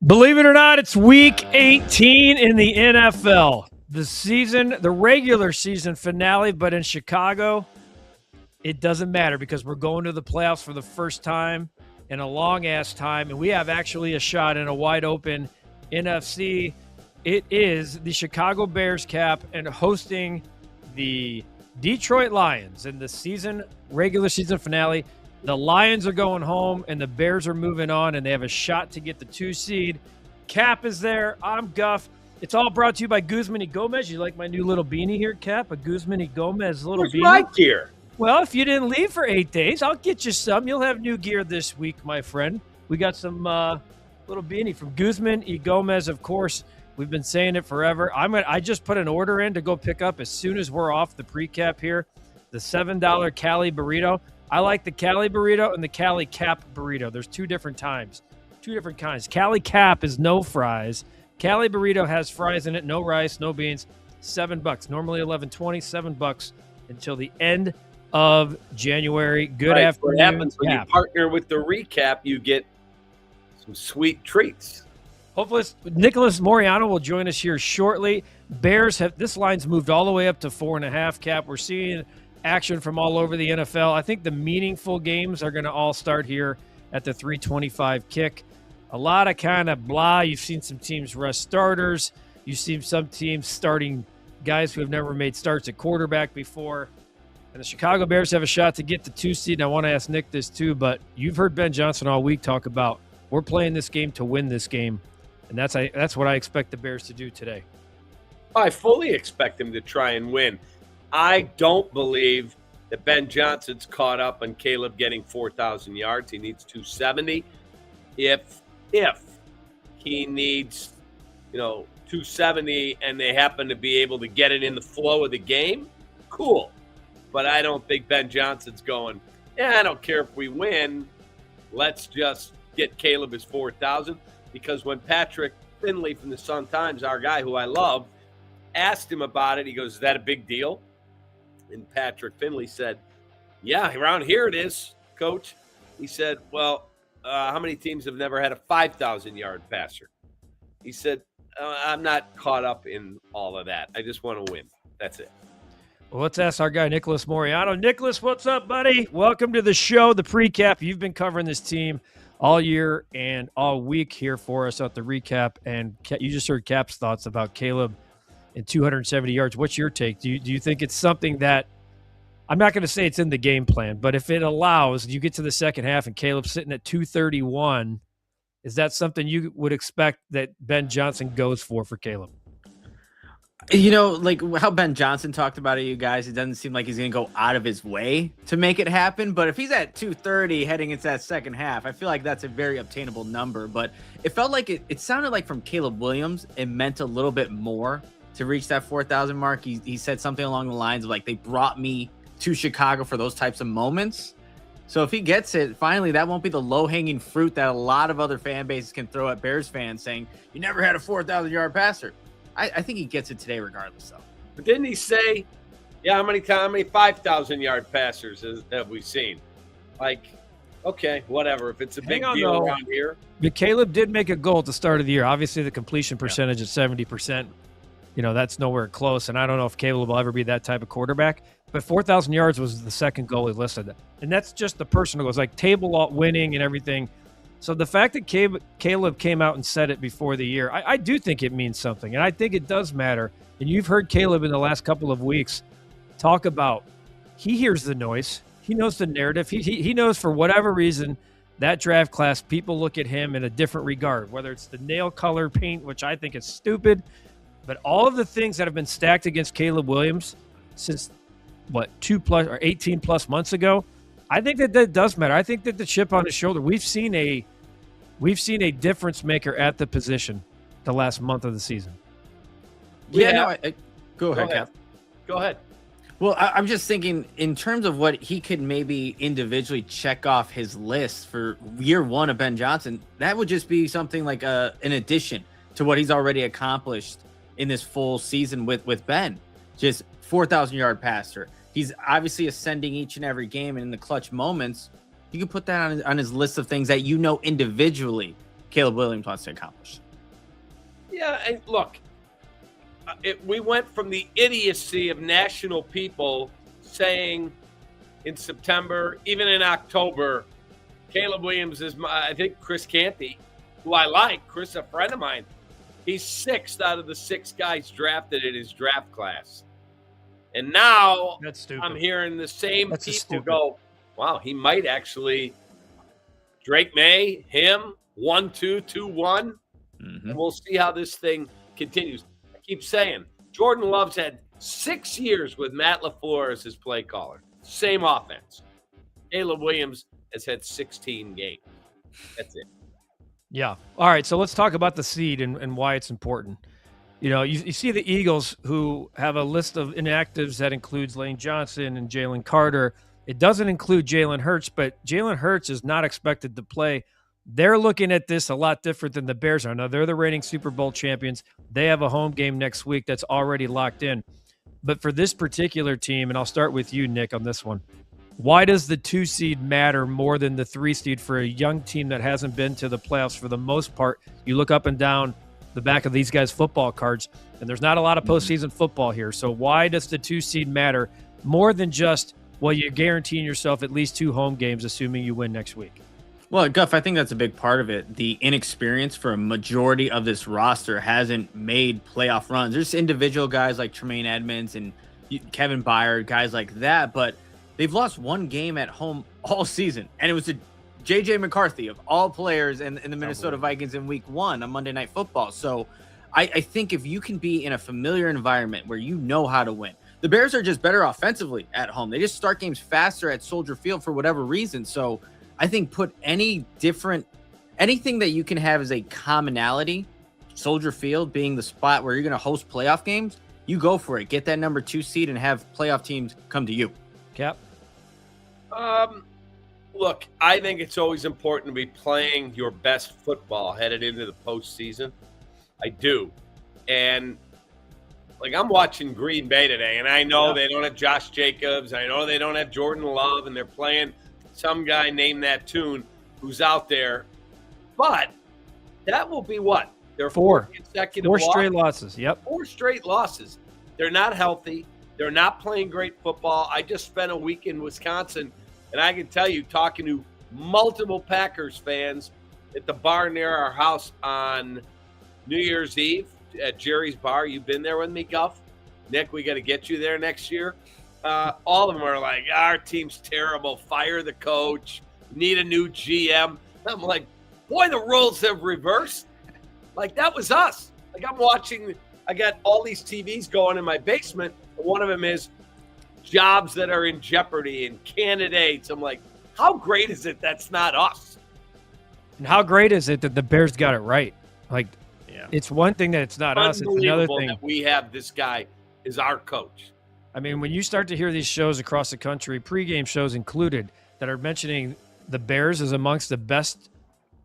Believe it or not, it's week 18 in the NFL. The regular season finale, but in Chicago, it doesn't matter because we're going to the playoffs for the first time in a long-ass time, and we have actually a shot in a wide-open NFC. It is the Chicago Bears, Cap, and hosting the Detroit Lions in the regular season finale. The Lions are going home, and the Bears are moving on, and they have a shot to get the 2 seed. Cap is there. I'm Guff. It's all brought to you by Guzman Y Gomez. You like my new little beanie here, Cap? A Guzman Y Gomez little Where's beanie. my gear? Well, if you didn't leave for 8 days, I'll get you some. You'll have new gear this week, my friend. We got some little beanie from Guzman Y Gomez, of course. We've been saying it forever. I just put an order in to go pick up as soon as we're off the PreKap here, the $7 Cali burrito. I like the Cali burrito and the Cali Cap burrito. There's two different kinds. Cali Cap is no fries. Cali burrito has fries in it, no rice, no beans. $7. Normally $11.20, $7 until the end of January. Good afternoon. What happens when you partner with the recap, you get some sweet treats. Hopefully, Nicholas Moreano will join us here shortly. This line's moved all the way up to 4.5, Cap. We're seeing action from all over the NFL. I think the meaningful games are going to all start here at the 3:25 kick. A lot of kind of blah. You've seen some teams rest starters. You've seen some teams starting guys who have never made starts at quarterback before. And the Chicago Bears have a shot to get the 2 seed. And I want to ask Nick this too, but you've heard Ben Johnson all week talk about we're playing this game to win this game. And that's what I expect the Bears to do today. I fully expect him to try and win. I don't believe that Ben Johnson's caught up on Caleb getting 4,000 yards. He needs 270. If he needs, 270 and they happen to be able to get it in the flow of the game, cool. But I don't think Ben Johnson's going, I don't care if we win. Let's just get Caleb his 4,000. Because when Patrick Finley from the Sun-Times, our guy who I love, asked him about it, he goes, is that a big deal? And Patrick Finley said, yeah, around here it is, coach. He said, well, how many teams have never had a 5,000-yard passer? He said, I'm not caught up in all of that. I just want to win. That's it. Well, let's ask our guy, Nicholas Moreano. Nicholas, what's up, buddy? Welcome to the show, the PreKap. You've been covering this team all year and all week here for us at the recap. And you just heard Cap's thoughts about Caleb and 270 yards. What's your take? Do you think it's something that I'm not going to say it's in the game plan, but if it allows, you get to the second half and Caleb's sitting at 231, is that something you would expect that Ben Johnson goes for Caleb? Like how Ben Johnson talked about it, you guys, it doesn't seem like he's going to go out of his way to make it happen. But if he's at 230 heading into that second half, I feel like that's a very obtainable number. But it felt like it sounded like from Caleb Williams, it meant a little bit more to reach that 4,000 mark. He said something along the lines of like, they brought me to Chicago for those types of moments. So if he gets it, finally, that won't be the low-hanging fruit that a lot of other fan bases can throw at Bears fans saying, you never had a 4,000-yard passer. I think he gets it today regardless, though. But didn't he say, how many 5,000-yard passers have we seen? Like, okay, whatever. If it's a big deal around here. But Caleb did make a goal at the start of the year. Obviously, the completion percentage is 70%. That's nowhere close. And I don't know if Caleb will ever be that type of quarterback. But 4,000 yards was the second goal he listed. And that's just the personal goals, like table winning and everything. So the fact that Caleb came out and said it before the year, I do think it means something. And I think it does matter. And you've heard Caleb in the last couple of weeks talk about he hears the noise. He knows the narrative. He knows for whatever reason that draft class, people look at him in a different regard, whether it's the nail color paint, which I think is stupid. But all of the things that have been stacked against Caleb Williams since, 18 plus months ago, I think that does matter. I think that the chip on his shoulder, we've seen a difference maker at the position the last month of the season. Go ahead, Cap. Go ahead. Well, I'm just thinking in terms of what he could maybe individually check off his list for year one of Ben Johnson, that would just be something like an addition to what he's already accomplished in this full season with Ben. Just 4,000-yard passer. He's obviously ascending each and every game, and in the clutch moments, you can put that on his list of things that individually Caleb Williams wants to accomplish. Yeah, and look, we went from the idiocy of national people saying in September, even in October, Caleb Williams is I think Chris Canty, who I like, Chris, a friend of mine, he's 6th out of the 6 guys drafted in his draft class. And now That's stupid. I'm hearing the same That's people go, wow, he might actually Drake May, him, 1-2, 2-1. And we'll see how this thing continues. I keep saying, Jordan Love's had 6 years with Matt LaFleur as his play caller. Same offense. Caleb Williams has had 16 games. That's it. Yeah. All right. So let's talk about the seed and why it's important. You know, you see the Eagles, who have a list of inactives that includes Lane Johnson and Jalen Carter. It doesn't include Jalen Hurts, but Jalen Hurts is not expected to play. They're looking at this a lot different than the Bears are. Now, they're the reigning Super Bowl champions. They have a home game next week that's already locked in. But for this particular team, and I'll start with you, Nick, on this one, why does the 2 seed matter more than the 3 seed for a young team that hasn't been to the playoffs for the most part? You look up and down the back of these guys' football cards, and there's not a lot of postseason football here. So why does the 2 seed matter more than just, well, you're guaranteeing yourself at least 2 home games, assuming you win next week? Well, Guff, I think that's a big part of it. The inexperience for a majority of this roster hasn't made playoff runs. There's individual guys like Tremaine Edmonds and Kevin Byard, guys like that, but they've lost 1 game at home all season, and it was to J.J. McCarthy, of all players, in the Minnesota Vikings in Week 1 on Monday Night Football. So I think if you can be in a familiar environment where you know how to win, the Bears are just better offensively at home. They just start games faster at Soldier Field for whatever reason. So I think put anything that you can have as a commonality, Soldier Field being the spot where you're going to host playoff games, you go for it. Get that number 2 seed and have playoff teams come to you. Cap? Look, I think it's always important to be playing your best football headed into the postseason. I do. And, like, I'm watching Green Bay today, and I know they don't have Josh Jacobs. I know they don't have Jordan Love, and they're playing some guy named that tune who's out there. But that will be what? Their 4 consecutive 4 straight losses. Yep. 4 straight losses. They're not healthy. They're not playing great football. I just spent a week in Wisconsin, and I can tell you, talking to multiple Packers fans at the bar near our house on New Year's Eve at Jerry's Bar. You've been there with me, Guff. Nick, we got to get you there next year. All of them are like, our team's terrible. Fire the coach. Need a new GM. I'm like, boy, the roles have reversed. Like, that was us. Like, I'm watching. I got all these TVs going in my basement. One of them is jobs that are in jeopardy and candidates. I'm like, how great is it that's not us? And how great is it that the Bears got it right? Like, it's one thing that it's not us. It's another thing that we have this guy is our coach. I mean, when you start to hear these shows across the country, pregame shows included, that are mentioning the Bears as amongst the best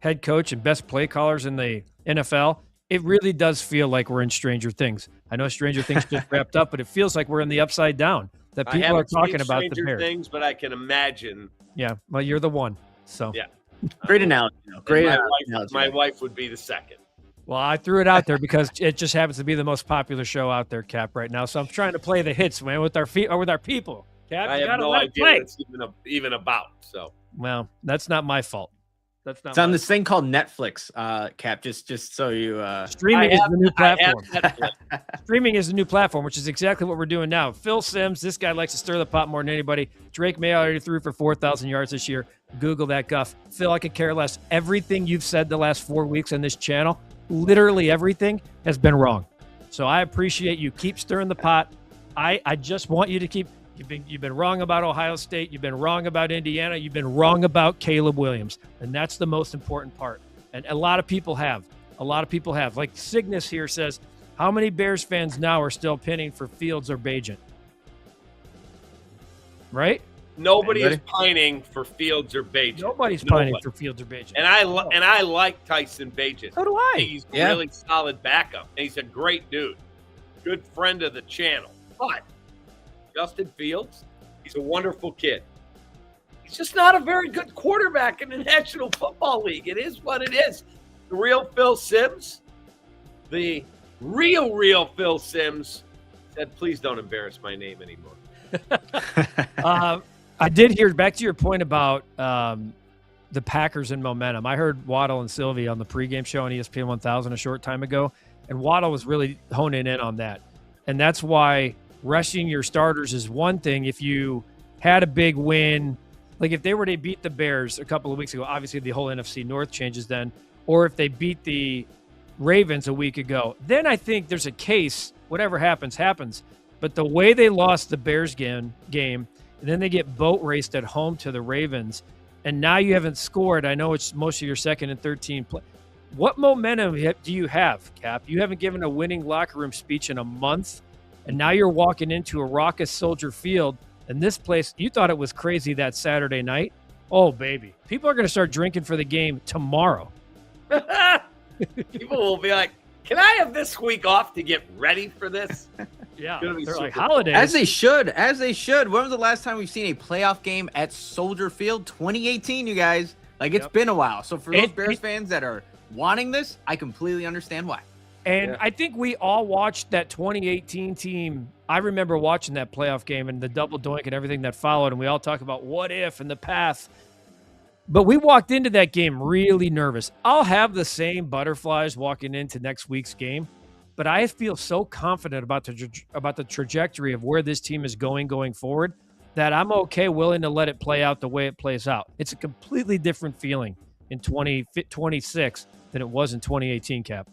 head coach and best play callers in the NFL, it really does feel like we're in Stranger Things. I know Stranger Things just wrapped up, but it feels like we're in the upside down. That people are talking about the Bears. Things, but I can imagine. Yeah, well, you're the one. So yeah, great analogy. Great. My wife would be the second. Well, I threw it out there because it just happens to be the most popular show out there, Cap, right now. So I'm trying to play the hits, man, with our feet or with our people. Cap, I have no idea what it's even about. So, well, that's not my fault. That's not. It's on this thing called Netflix, Cap. Just so you. Streaming is the new platform. Streaming is the new platform, which is exactly what we're doing now. Phil Simms, this guy likes to stir the pot more than anybody. Drake May already threw for 4,000 yards this year. Google that guff. Phil, I could care less. Everything you've said the last 4 weeks on this channel, literally everything, has been wrong. So I appreciate you. Keep stirring the pot. I just want you to keep. You've been wrong about Ohio State. You've been wrong about Indiana. You've been wrong about Caleb Williams. And that's the most important part. And a lot of people have. Like Cygnus here says, how many Bears fans now are still pinning for Fields or Bagent? Right? Nobody is pining for Fields or Bagent. Nobody's pining for Fields or Bagent. And I like Tyson Bagent. So do I. He's a really solid backup. And he's a great dude. Good friend of the channel. But Justin Fields, he's a wonderful kid. He's just not a very good quarterback in the National Football League. It is what it is. The real Phil Simms, the real Phil Simms said, please don't embarrass my name anymore. I did hear, back to your point about the Packers and momentum. I heard Waddle and Sylvie on the pregame show on ESPN 1000 a short time ago, and Waddle was really honing in on that. And that's why rushing your starters is one thing. If you had a big win, like if they were to beat the Bears a couple of weeks ago, obviously the whole NFC North changes then, or if they beat the Ravens a week ago, then I think there's a case, whatever happens, happens. But the way they lost the Bears game, and then they get boat raced at home to the Ravens, and now you haven't scored. I know it's most of your second and third team play. What momentum do you have, Cap? You haven't given a winning locker room speech in a month, and now you're walking into a raucous Soldier Field, and this place, you thought it was crazy that Saturday night. Oh, baby. People are going to start drinking for the game tomorrow. People will be like, can I have this week off to get ready for this? Yeah, they're like holidays. As they should. When was the last time we've seen a playoff game at Soldier Field? 2018, you guys. Like, it's been a while. So for those Bears fans that are wanting this, I completely understand why. And I think we all watched that 2018 team. I remember watching that playoff game and the double doink and everything that followed, and we all talk about what if and the path. But we walked into that game really nervous. I'll have the same butterflies walking into next week's game, but I feel so confident about the trajectory of where this team is going forward that I'm willing to let it play out the way it plays out. It's a completely different feeling in 2026 than it was in 2018, Cap.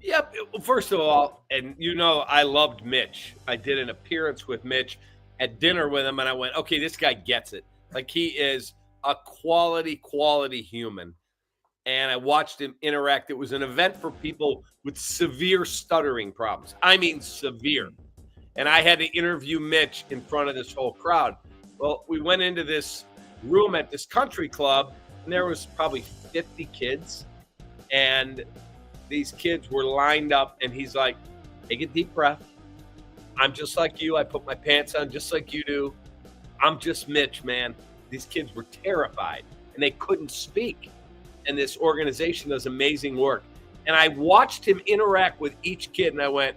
Yep. First of all, and I loved Mitch. I did an appearance with Mitch at dinner with him, and I went, okay, this guy gets it. Like, he is a quality human. And I watched him interact. It was an event for people with severe stuttering problems. I mean, severe. And I had to interview Mitch in front of this whole crowd. Well, we went into this room at this country club, and there was probably 50 kids. And these kids were lined up, and he's like, take a deep breath. I'm just like you. I put my pants on just like you do. I'm just Mitch, man. These kids were terrified, and they couldn't speak. And this organization does amazing work. And I watched him interact with each kid, and I went,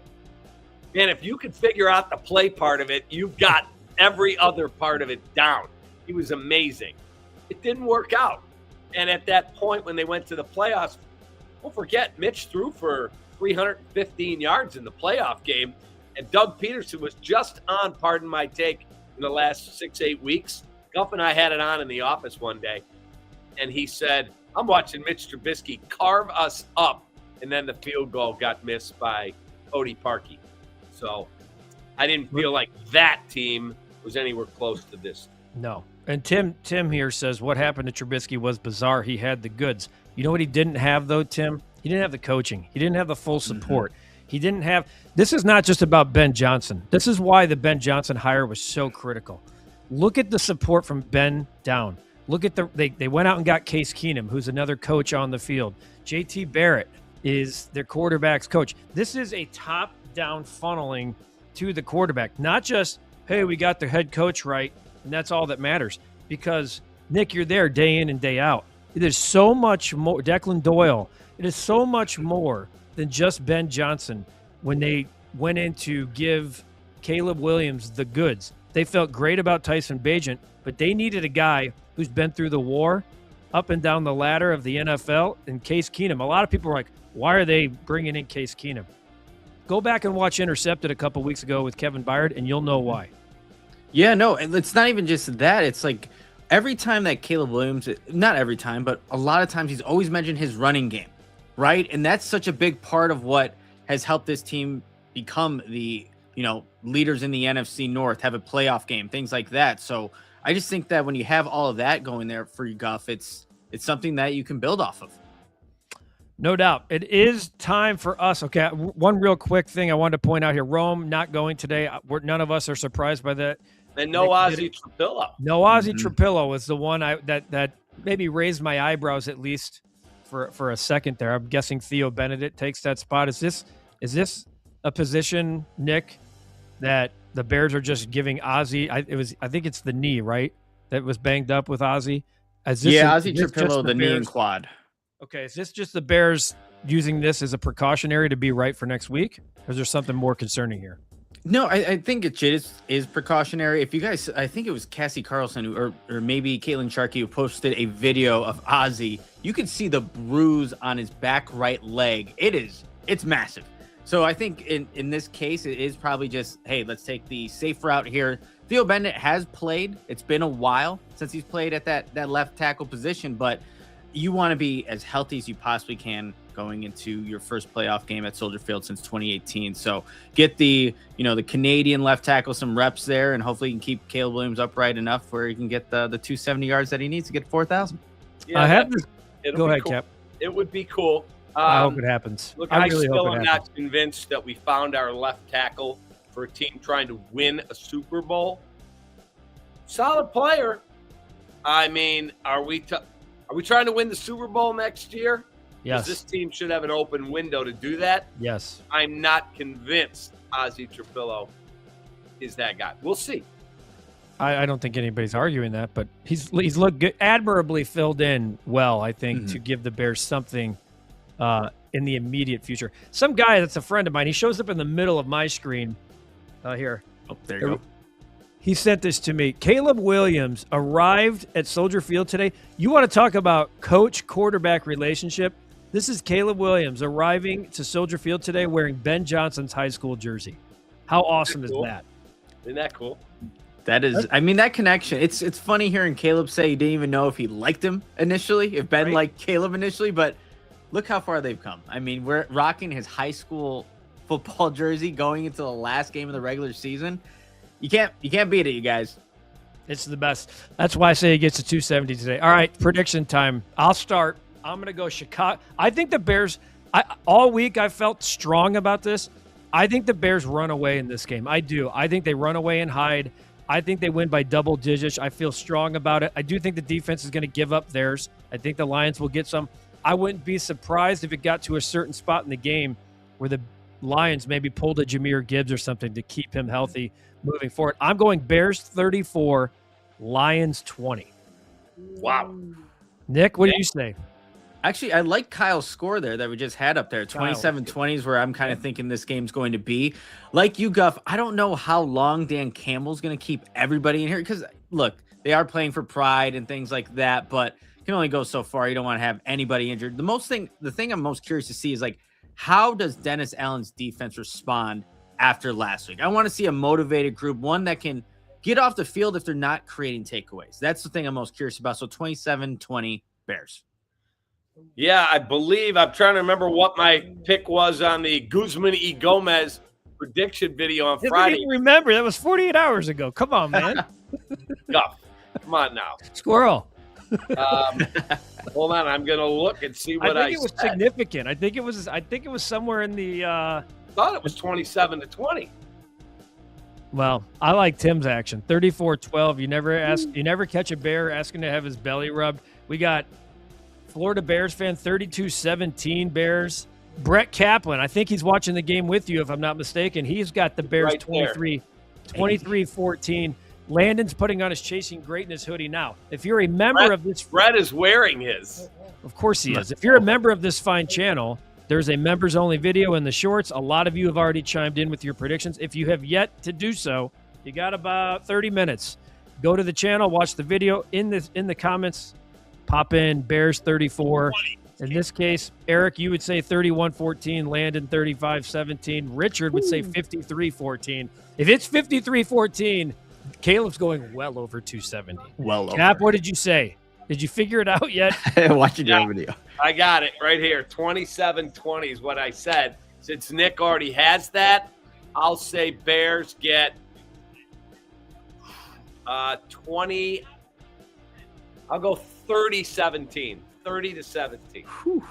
man, if you could figure out the play part of it, you've got every other part of it down. He was amazing. It didn't work out. And at that point, when they went to the playoffs, don't forget, Mitch threw for 315 yards in the playoff game. And Doug Peterson was just on, pardon my take, in the last 6-8 weeks. Guff and I had it on in the office one day, and he said, I'm watching Mitch Trubisky carve us up, and then the field goal got missed by Cody Parkey. So I didn't feel like that team was anywhere close to this. No. And Tim here says what happened to Trubisky was bizarre. He had the goods. You know what he didn't have, though, Tim? He didn't have the coaching. He didn't have the full support. He didn't have – this is not just about Ben Johnson. This is why the Ben Johnson hire was so critical. Look at the support from Ben down. Look at they went out and got Case Keenum, who's another coach on the field. JT Barrett is their quarterback's coach. This is a top-down funneling to the quarterback, not just, hey, we got the head coach right, and that's all that matters. Because, Nick, you're there day in and day out. It is so much more. Declan Doyle, it is so much more than just Ben Johnson when they went in to give Caleb Williams the goods. They felt great about Tyson Bagent, but they needed a guy who's been through the war, up and down the ladder of the NFL, and Case Keenum. A lot of people are like, why are they bringing in Case Keenum? Go back and watch Intercepted a couple weeks ago with Kevin Byard, and you'll know why. Yeah, no, and it's not even just that. It's like every time that Caleb Williams, not every time, but a lot of times he's always mentioned his running game, right? And that's such a big part of what has helped this team become the leaders in the NFC North, have a playoff game, things like that. So I just think that when you have all of that going there for you, Guff, it's something that you can build off of. No doubt. It is time for us. Okay, one real quick thing I wanted to point out here. Rome not going today. None of us are surprised by that. And no Ozzie Trapillo. No Ozzie Trapillo was the one that maybe raised my eyebrows at least for a second there. I'm guessing Theo Benedict takes that spot. Is this a position, Nick, that the Bears are just giving Ozzie? I think it's the knee, right? That was banged up with Ozzie. Ozzie Trapillo, the knee and quad. Okay, is this just the Bears using this as a precautionary to be right for next week? Or is there something more concerning here? No, I think it is precautionary. If you guys, I think it was Cassie Carlson or maybe Caitlin Sharkey who posted a video of Ozzy. You can see the bruise on his back right leg. It's massive. So I think in this case, it is probably just, hey, let's take the safe route here. Theo Bennett has played. It's been a while since he's played at that left tackle position, but you want to be as healthy as you possibly can going into your first playoff game at Soldier Field since 2018. So get the Canadian left tackle some reps there, and hopefully you can keep Caleb Williams upright enough where he can get the 270 yards that he needs to get 4,000. Yeah, I have this. Go ahead, cool. Cap. It would be cool. I hope it happens. Look, I really still am not convinced that we found our left tackle for a team trying to win a Super Bowl. Solid player. I mean, are we trying to win the Super Bowl next year? Yes. This team should have an open window to do that. Yes. I'm not convinced Ozzy Trapillo is that guy. We'll see. I don't think anybody's arguing that, but he's looked good, admirably filled in well, I think, to give the Bears something in the immediate future. Some guy that's a friend of mine, he shows up in the middle of my screen here. Oh, there you go. He sent this to me. Caleb Williams arrived at Soldier Field today. You want to talk about coach-quarterback relationship? This is Caleb Williams arriving to Soldier Field today wearing Ben Johnson's high school jersey. How awesome is that? Isn't that cool? That is, I mean, that connection. It's funny hearing Caleb say he didn't even know if he liked him initially, if Ben liked Caleb initially, but look how far they've come. I mean, we're rocking his high school football jersey going into the last game of the regular season. You can't beat it, you guys. It's the best. That's why I say he gets a 270 today. All right, prediction time. I'll start. I'm going to go Chicago. I think the Bears, all week I felt strong about this. I think the Bears run away in this game. I do. I think they run away and hide. I think they win by double digits. I feel strong about it. I do think the defense is going to give up theirs. I think the Lions will get some. I wouldn't be surprised if it got to a certain spot in the game where the Lions maybe pulled a Jahmyr Gibbs or something to keep him healthy moving forward. I'm going Bears 34, Lions 20. Wow. Nick, what do you say? Actually, I like Kyle's score there that we just had up there. 27-20 is where I'm kind of thinking this game's going to be. Like you, Guff, I don't know how long Dan Campbell's going to keep everybody in here because, look, they are playing for pride and things like that, but you can only go so far. You don't want to have anybody injured. The thing I'm most curious to see is, like, how does Dennis Allen's defense respond after last week? I want to see a motivated group, one that can get off the field if they're not creating takeaways. That's the thing I'm most curious about. So 27-20 Bears. Yeah, I believe I'm trying to remember what my pick was on the Guzman Y Gomez prediction video on Friday. I don't even remember. That was 48 hours ago. Come on, man. Guff, come on now. Squirrel. Hold on, I'm gonna look and see what I think it was said. significant. I think it was somewhere in the Thought it was 27-20. Well, I like Tim's action. 34-12. You never catch a bear asking to have his belly rubbed. We got Florida Bears fan 32-17 Bears. Brett Kaplan, I think he's watching the game with you if I'm not mistaken. He's got the Bears right 23-14. Landon's putting on his Chasing Greatness hoodie now. If you're a member of this, Brett is wearing his. Of course he is. If you're a member of this fine channel, there's a members only video in the shorts. A lot of you have already chimed in with your predictions. If you have yet to do so, you got about 30 minutes. Go to the channel, watch the video. In the comments, pop in Bears 34. In this case, Eric, you would say 31-14, Landon 35-17. Richard would say 53-14. If it's 53-14, Caleb's going well over 270. Well over. Cap, what did you say? Did you figure it out yet? Watching your video. I got it right here. 27-20 is what I said. Since Nick already has that, I'll say Bears get 20. I'll go 30-17. 30-17.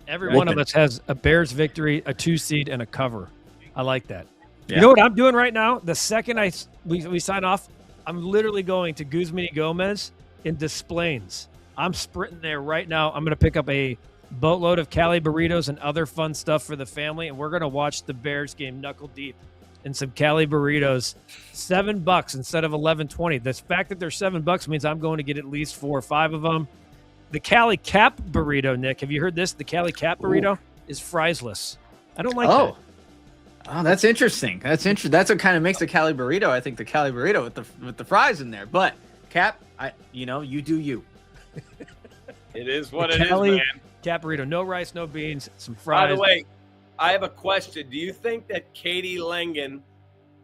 Every one of us has a Bears victory, a 2-seed, and a cover. I like that. Yeah. You know what I'm doing right now? The second we sign off, I'm literally going to Guzman Y Gomez in Des Plaines. I'm sprinting there right now. I'm going to pick up a boatload of Cali burritos and other fun stuff for the family, and we're going to watch the Bears game knuckle deep in some Cali burritos. $7 instead of $11.20. The fact that they're $7 means I'm going to get at least 4 or 5 of them. the Cali Cap burrito, Nick. Have you heard this? The Cali Cap burrito is friesless. I don't like that. Oh, that's interesting. That's interesting. That's what kind of makes the Cali burrito. I think the Cali burrito with the fries in there. But Cap, you do you. It is what The it is, Cali man. Cap burrito, no rice, no beans, some fries. By the way, I have a question. Do you think that Katie Langen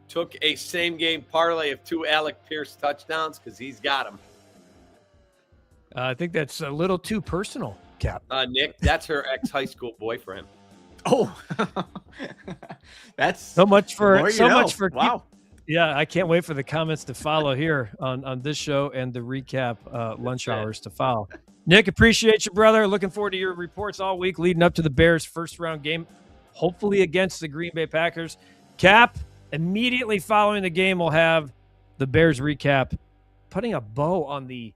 took a same-game parlay of 2 Alec Pierce touchdowns? Because he's got them. I think that's a little too personal, Cap. Nick, that's her ex-high school boyfriend. Oh, that's So much for wow. Yeah, I can't wait for the comments to follow here on this show and the recap lunch hours to follow. Nick, appreciate you, brother. Looking forward to your reports all week leading up to the Bears' first-round game, hopefully against the Green Bay Packers. Cap, immediately following the game, we'll have the Bears recap, putting a bow on the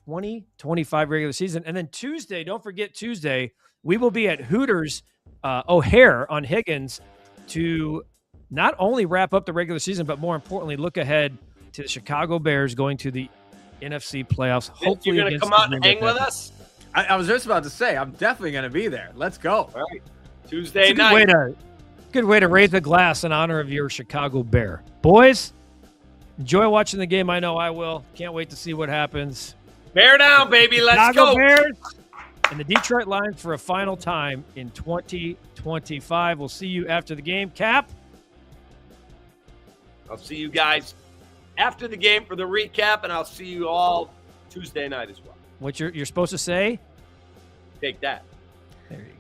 2025 regular season. And then Tuesday, don't forget Tuesday, we will be at Hooters O'Hare on Higgins to not only wrap up the regular season, but more importantly, look ahead to the Chicago Bears going to the NFC playoffs. Hopefully, you're going to come out and hang with us? I was just about to say, I'm definitely going to be there. Let's go. All right. Tuesday It's night. good way to raise a glass in honor of your Chicago Bear. Boys, enjoy watching the game. I know I will. Can't wait to see what happens. Bear down, baby. Let's Chicago go. Bears and the Detroit Lions for a final time in 2025. We'll see you after the game. Cap? I'll see you guys after the game for the recap, and I'll see you all Tuesday night as well. What you're supposed to say? Take that. There you go.